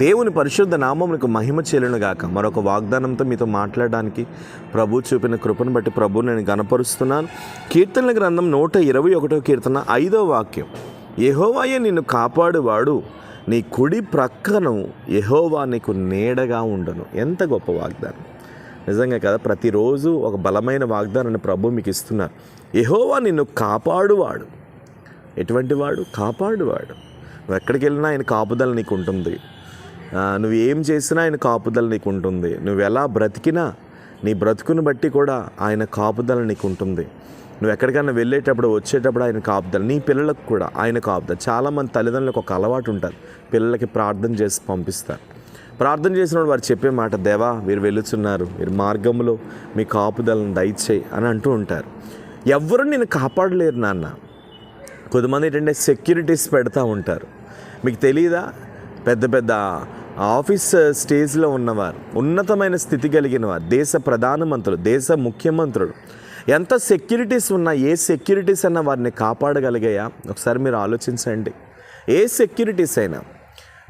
దేవుని పరిశుద్ధ నామమునకు మహిమ చెల్లును గాక. మరొక వాగ్దానంతో మీతో మాట్లాడడానికి ప్రభు చూపిన కృపను బట్టి ప్రభువు నేను గణపరుస్తున్నాను. కీర్తనల గ్రంథం 121వ కీర్తన 5వ వాక్యం, యెహోవాయే నిన్ను కాపాడువాడు, నీ కుడి ప్రక్కను యెహోవా నీకు నీడగా ఉండును. ఎంత గొప్ప వాగ్దానం నిజంగా కదా. ప్రతిరోజు ఒక బలమైన వాగ్దానాన్ని ప్రభు మీకు ఇస్తున్నారు. యెహోవా నిన్ను కాపాడువాడు. ఎటువంటి వాడు? కాపాడువాడు. నువ్వు ఎక్కడికి వెళ్ళినా ఆయన కాపుదల నీకు ఉంటుంది. నువ్వు ఏం చేసినా ఆయన కాపుదల నీకు ఉంటుంది. నువ్వు ఎలా బ్రతికినా నీ బ్రతుకుని బట్టి కూడా ఆయన కాపుదల నీకు ఉంటుంది. నువ్వు ఎక్కడికైనా వెళ్ళేటప్పుడు వచ్చేటప్పుడు ఆయన కాపుదల, నీ పిల్లలకు కూడా ఆయన కాపుదల. చాలామంది తల్లిదండ్రులకు ఒక అలవాటు ఉంటుంది, పిల్లలకి ప్రార్థన చేసి పంపిస్తారు. ప్రార్థన చేసినప్పుడు వారు చెప్పే మాట, దేవా వీరు వెళుతున్నారు, వీరి మార్గంలో మీ కాపుదలను దయచేయి అని అంటూ ఉంటారు. ఎవ్వరూ నేను కాపాడలేరు నాన్న. కొంతమంది ఏంటంటే సెక్యూరిటీస్ పెడతా ఉంటారు. మీకు తెలియదా, పెద్ద పెద్ద ఆఫీస్ స్టేజ్లో ఉన్నవారు, ఉన్నతమైన స్థితి కలిగిన వారు, దేశ ప్రధానమంత్రులు, దేశ ముఖ్యమంత్రులు, ఎంత సెక్యూరిటీస్ ఉన్నా ఏ సెక్యూరిటీస్ అన్నా వారిని కాపాడగలిగాయా? ఒకసారి మీరు ఆలోచించండి. ఏ సెక్యూరిటీస్ అయినా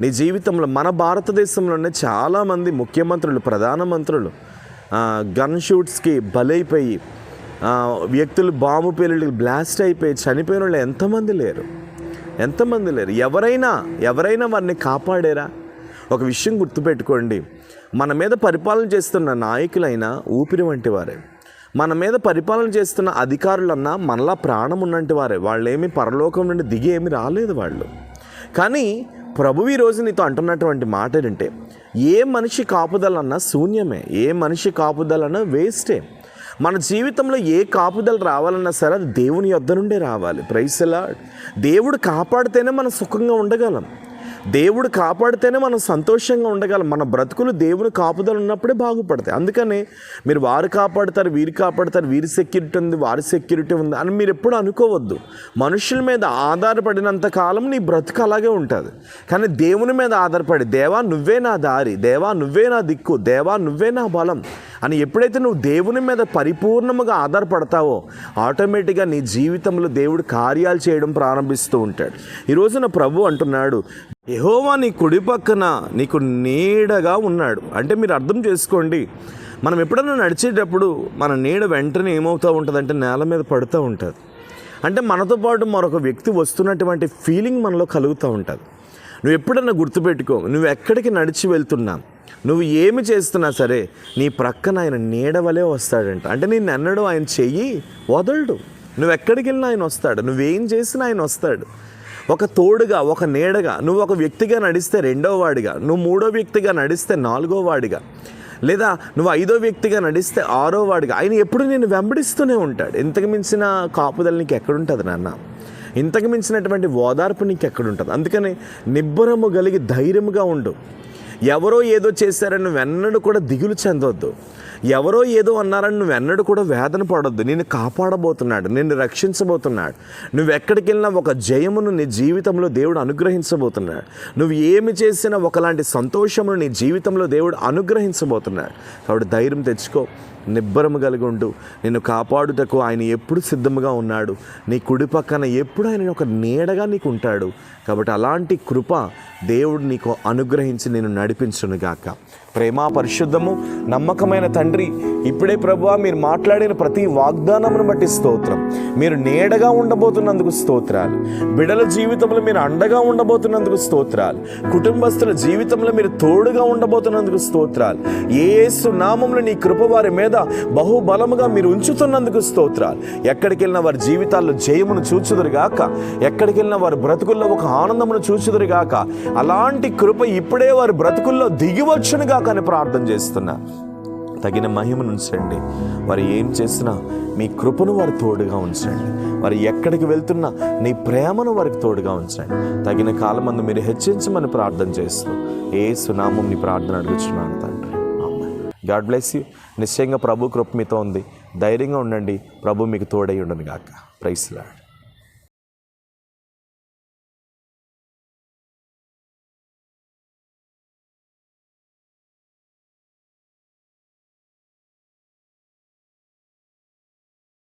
నీ జీవితంలో, మన భారతదేశంలోనే చాలామంది ముఖ్యమంత్రులు, ప్రధానమంత్రులు గన్ షూట్స్కి బలైపోయి, వ్యక్తులు బాంబు పేలుళ్ళకి బ్లాస్ట్ అయిపోయి చనిపోయిన వాళ్ళు ఎంతమంది లేరు? ఎవరైనా వారిని కాపాడారా? ఒక విషయం గుర్తుపెట్టుకోండి, మన మీద పరిపాలన చేస్తున్న నాయకులైనా ఊపిరి వంటి వారే, మన మీద పరిపాలన చేస్తున్న అధికారులన్నా మనలా ప్రాణం ఉన్నంటి వారే. వాళ్ళేమి పరలోకం నుండి దిగి ఏమి రాలేదు వాళ్ళు. కానీ ప్రభువు ఈరోజు నీతో అంటున్నటువంటి మాట ఏంటంటే, ఏ మనిషి కాపుదలన్నా శూన్యమే, ఏ మనిషి కాపుదలన్నా వేస్టే. మన జీవితంలో ఏ కాపుదల రావాలన్నా సరే అది దేవుని యొద్ద నుండే రావాలి. Praise the lord. దేవుడు కాపాడితేనే మనం సుఖంగా ఉండగలం. దేవుడు కాపాడితేనే మనం సంతోషంగా ఉండగలం. మన బ్రతుకులు దేవుని కాపుదల ఉన్నప్పుడే బాగుపడతాయి. అందుకనే మీరు వారు కాపాడుతారు, వీరు కాపాడుతారు, వీరి సెక్యూరిటీ ఉంది, వారి సెక్యూరిటీ ఉంది అని మీరు ఎప్పుడు అనుకోవద్దు. మనుషుల మీద ఆధారపడినంత కాలం నీ బ్రతుకు అలాగే ఉంటుంది. కానీ దేవుని మీద ఆధారపడి, దేవా నువ్వే నా దారి, దేవా నువ్వే నా దిక్కు, దేవా నువ్వే నా బలం అని ఎప్పుడైతే నువ్వు దేవుని మీద పరిపూర్ణముగా ఆధారపడతావో ఆటోమేటిక్గా నీ జీవితంలో దేవుడు కార్యాలు చేయడం ప్రారంభిస్తూ ఉంటాడు. ఈరోజున ప్రభు అంటున్నాడు, యెహోవా నీ కుడి పక్కన నీకు నీడగా ఉన్నాడు. అంటే మీరు అర్థం చేసుకోండి, మనం ఎప్పుడైనా నడిచేటప్పుడు మన నీడ వెంటనే ఏమవుతూ ఉంటుందంటే నేల మీద పడుతూ ఉంటుంది. అంటే మనతో పాటు మరొక వ్యక్తి వస్తున్నటువంటి ఫీలింగ్ మనలో కలుగుతూ ఉంటుంది. నువ్వు ఎప్పుడన్నా గుర్తుపెట్టుకో, నువ్వు ఎక్కడికి నడిచి వెళ్తున్నా, నువ్వు ఏమి చేస్తున్నా సరే నీ ప్రక్కన ఆయన నీడవలే వస్తాడంట. అంటే నేను ఎన్నడూ ఆయన చెయ్యి వదలడు. నువ్వు ఎక్కడికి వెళ్ళినా ఆయన వస్తాడు, నువ్వేం చేసినా ఆయన వస్తాడు. ఒక తోడుగా, ఒక నీడగా. నువ్వు ఒక వ్యక్తిగా నడిస్తే రెండవ వాడిగా, నువ్వు మూడో వ్యక్తిగా నడిస్తే నాలుగో వాడిగా, లేదా నువ్వు ఐదో వ్యక్తిగా నడిస్తే ఆరో వాడిగా ఆయన ఎప్పుడు నేను వెంబడిస్తూనే ఉంటాడు. ఇంతకు మించిన కాపుదల నీకు ఎక్కడుంటుంది నాన్న? ఇంతకు మించినటువంటి ఓదార్పు నీకు ఎక్కడుంటుంది? అందుకని నిబ్బరము కలిగి ధైర్యముగా ఉండు. ఎవరో ఏదో చేశారని నువ్వెన్నడూ కూడా దిగులు చెందొద్దు. ఎవరో ఏదో అన్నారని నువ్వెన్నడూ కూడా వేదన పడొద్దు. నిన్ను కాపాడబోతున్నాడు, నిన్ను రక్షించబోతున్నాడు. నువ్వు ఎక్కడికి వెళ్ళినా ఒక జయమును నీ జీవితంలో దేవుడు అనుగ్రహించబోతున్నాడు. నువ్వు ఏమి చేసినా ఒకలాంటి సంతోషమును నీ జీవితంలో దేవుడు అనుగ్రహించబోతున్నాడు. కాబట్టి ధైర్యం తెచ్చుకో, నిబ్బరము కలిగి ఉండు. నిన్ను కాపాడుటకు ఆయన ఎప్పుడు సిద్ధముగా ఉన్నాడు. నీ కుడి పక్కన ఎప్పుడు ఆయన ఒక నీడగా నీకు ఉంటాడు. కాబట్టి అలాంటి కృప దేవుడు నీకు అనుగ్రహించి నేను నడిపించునుగాక. ప్రేమ, పరిశుద్ధము, నమ్మకమైన తండ్రి, ఇప్పుడే ప్రభువా మీరు మాట్లాడిన ప్రతి వాగ్దానమును బట్టి స్తోత్రం. మీరు నీడగా ఉండబోతున్నందుకు స్తోత్రాలు. బిడ్డల జీవితంలో మీరు అండగా ఉండబోతున్నందుకు స్తోత్రాలు. కుటుంబస్తుల జీవితంలో మీరు తోడుగా ఉండబోతున్నందుకు స్తోత్రాలు. యేసు నామములో నీ కృప వారి మీద బహుబలముగా మీరు ఉంచుతున్నందుకు స్తోత్రాలు. ఎక్కడికి వెళ్ళినా వారి జీవితాల్లో జయమును చూచుదురుగాక, ఎక్కడికి వెళ్ళినా వారి బ్రతుకుల్లో ఒక ఆనందమును చూచుదురుగాక. అలాంటి కృప ఇప్పుడే వారి బ్రతుకుల్లో దిగివచ్చునుగాక అని ప్రార్థన చేస్తున్నా. తగిన మహిమను ఉంచండి. వారు ఏం చేసినా మీ కృపను వారు తోడుగా ఉంచండి. వారు ఎక్కడికి వెళ్తున్నా నీ ప్రేమను వారికి తోడుగా ఉంచండి. తగిన కాలమందు మీరు హెచ్చించమని ప్రార్థన చేస్తూ యేసు నామమున నీ ప్రార్థన అడుగుచున్నాను తండ్రి. God bless you. నిశ్చయంగా ప్రభు కృప మీతో ఉంది. ధైర్యంగా ఉండండి. ప్రభు మీకు తోడై ఉండను గాక. Praise the lord.